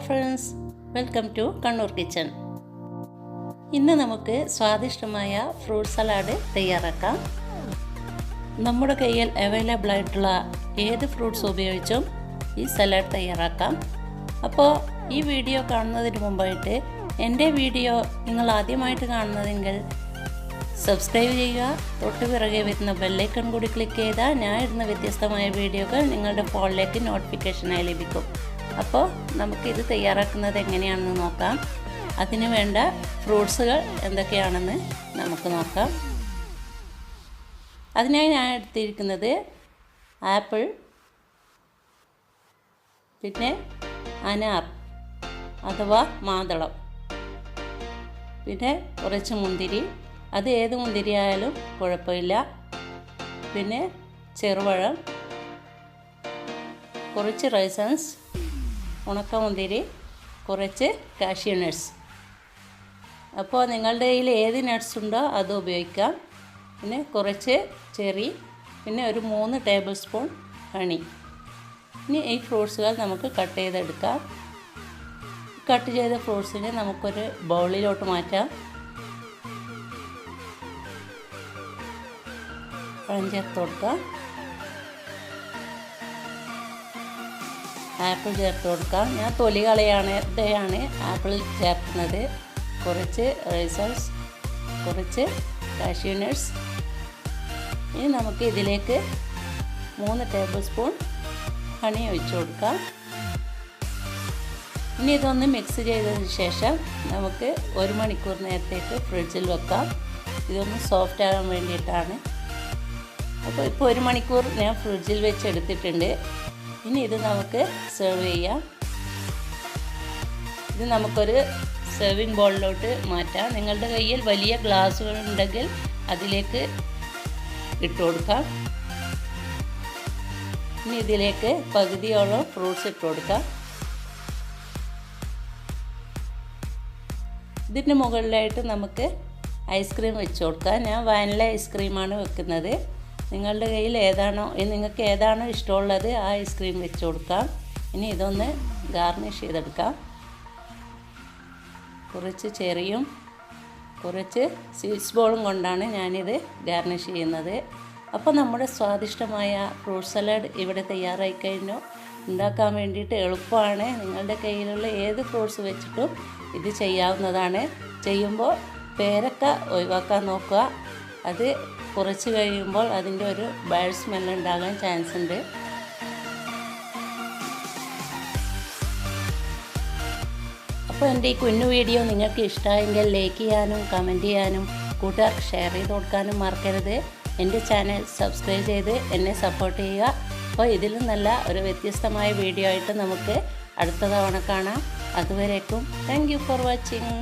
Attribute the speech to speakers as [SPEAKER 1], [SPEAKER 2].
[SPEAKER 1] Friends, welcome to Kannur kitchen. ഇന്ന് നമുക്ക് സ്വാദിഷ്ടമായ ഫ്രൂട്ട് സലാഡ് തയ്യാറാക്കാം. നമ്മുടെ കയ്യിൽ അവൈലബിൾ ആയിട്ടുള്ള ഏത് ഫ്രൂട്ട്സ് ഉപയോഗിച്ചും ഈ സലാഡ് തയ്യാറാക്കാം. അപ്പോൾ ഈ വീഡിയോ കാണുന്നതിന് മുമ്പായിട്ട് എൻ്റെ വീഡിയോ നിങ്ങൾ ആദ്യമായിട്ട് കാണുന്നതെങ്കിൽ സബ്സ്ക്രൈബ് ചെയ്യുക. തൊട്ട് പിറകെ വരുന്ന ബെല്ലൈക്കൺ കൂടി ക്ലിക്ക് ചെയ്താൽ ഞാൻ ഇടുന്ന വ്യത്യസ്തമായ വീഡിയോകൾ നിങ്ങളുടെ ഫോണിലേക്ക് നോട്ടിഫിക്കേഷനായി ലഭിക്കും. അപ്പോൾ നമുക്കിത് തയ്യാറാക്കുന്നത് എങ്ങനെയാണെന്ന് നോക്കാം. അതിന് വേണ്ട ഫ്രൂട്ട്സുകൾ എന്തൊക്കെയാണെന്ന് നമുക്ക് നോക്കാം. അതിനായി ഞാൻ എടുത്തിരിക്കുന്നത് ആപ്പിൾ, പിന്നെ അനാർ അഥവാ മാതളം, പിന്നെ കുറച്ച് മുന്തിരി, അത് ഏത് മുന്തിരി ആയാലും കുഴപ്പമില്ല, പിന്നെ ചെറുപഴം, കുറച്ച് റൈസൻസ്, ഉണക്കമുന്തിരി, കുറച്ച് കാഷ്യൂ നട്ട്സ്. അപ്പോൾ നിങ്ങളുടെ കയ്യിൽ ഏത് നട്ട്സ് ഉണ്ടോ അത് ഉപയോഗിക്കാം. പിന്നെ കുറച്ച് ചെറി, പിന്നെ ഒരു 3 ടേബിൾ സ്പൂൺ ഹണി. ഇനി ഈ ഫ്രൂട്ട്സുകൾ നമുക്ക് കട്ട് ചെയ്തെടുക്കാം. കട്ട് ചെയ്ത ഫ്രൂട്ട്സിനെ നമുക്കൊരു ബൗളിലോട്ട് മാറ്റാം. പഴം ചേർത്ത് കൊടുക്കാം. ആപ്പിൾ ചേർത്ത് കൊടുക്കാം. ഞാൻ തൊലി കളയാതെയാണ് ആപ്പിൾ ചേർക്കുന്നത്. കുറച്ച് റൈസൻസ്, കുറച്ച് കാഷ്യൂ നട്ട്സ്. ഇനി നമുക്ക് ഇതിലേക്ക് 3 ടേബിൾ സ്പൂൺ ഹണി ഒഴിച്ചു കൊടുക്കാം. ഇനി ഇതൊന്ന് മിക്സ് ചെയ്തതിന് ശേഷം നമുക്ക് 1 മണിക്കൂർ നേരത്തേക്ക് ഫ്രിഡ്ജിൽ വെക്കാം. ഇതൊന്ന് സോഫ്റ്റ് ആകാൻ വേണ്ടിയിട്ടാണ്. അപ്പോൾ ഇപ്പോൾ 1 മണിക്കൂർ ഞാൻ ഫ്രിഡ്ജിൽ വെച്ചെടുത്തിട്ടുണ്ട്. ഇനി ഇത് നമുക്ക് സെർവ് ചെയ്യാം. ഇത് നമുക്കൊരു സെർവിങ് ബൗളിലോട്ട് മാറ്റാം. നിങ്ങളുടെ കയ്യിൽ വലിയ ഗ്ലാസ്സുകൾ ഉണ്ടെങ്കിൽ അതിലേക്ക് ഇട്ട് കൊടുക്കാം. ഇനി ഇതിലേക്ക് പകുതിയോളം ഫ്രൂട്ട്സ് ഇട്ട് കൊടുക്കാം. ഇതിൻ്റെ മുകളിലായിട്ട് നമുക്ക് ഐസ്ക്രീം വെച്ച് കൊടുക്കാം. ഞാൻ വാനില ഐസ്ക്രീമാണ് വെക്കുന്നത്. നിങ്ങളുടെ കയ്യിൽ നിങ്ങൾക്ക് ഏതാണോ ഇഷ്ടമുള്ളത് ആ ഐസ്ക്രീം വെച്ച് കൊടുക്കാം. ഇനി ഇതൊന്ന് ഗാർണിഷ് ചെയ്തെടുക്കാം. കുറച്ച് ചെറിയും കുറച്ച് സ്വീറ്റ്സ് ബോളും കൊണ്ടാണ് ഞാനിത് ഗാർണിഷ് ചെയ്യുന്നത്. അപ്പോൾ നമ്മുടെ സ്വാദിഷ്ടമായ ഫ്രൂട്ട് സലാഡ് ഇവിടെ തയ്യാറായി കഴിഞ്ഞു. ഉണ്ടാക്കാൻ വേണ്ടിയിട്ട് എളുപ്പമാണ്. നിങ്ങളുടെ കയ്യിലുള്ള ഏത് ഫ്രൂട്ട്സ് വെച്ചിട്ടും ഇത് ചെയ്യാവുന്നതാണ്. ചെയ്യുമ്പോൾ പേരക്ക ഒഴിവാക്കാൻ നോക്കുക. അത് കുറച്ച് കഴിയുമ്പോൾ അതിൻ്റെ ഒരു ബാഡ് സ്മെല്ല് ഉണ്ടാകാൻ ചാൻസ് ഉണ്ട്. അപ്പോൾ എൻ്റെ ഈ കുഞ്ഞു വീഡിയോ നിങ്ങൾക്ക് ഇഷ്ടമായെങ്കിൽ ലൈക്ക് ചെയ്യാനും കമൻറ്റ് ചെയ്യാനും കൂട്ടുകാർക്ക് ഷെയർ ചെയ്ത് കൊടുക്കാനും മറക്കരുത്. എൻ്റെ ചാനൽ സബ്സ്ക്രൈബ് ചെയ്ത് എന്നെ സപ്പോർട്ട് ചെയ്യുക. അപ്പോൾ ഇതിലും നല്ല ഒരു വ്യത്യസ്തമായ വീഡിയോ ആയിട്ട് നമുക്ക് അടുത്ത തവണ കാണാം. അതുവരേക്കും താങ്ക് യു ഫോർ വാച്ചിങ്.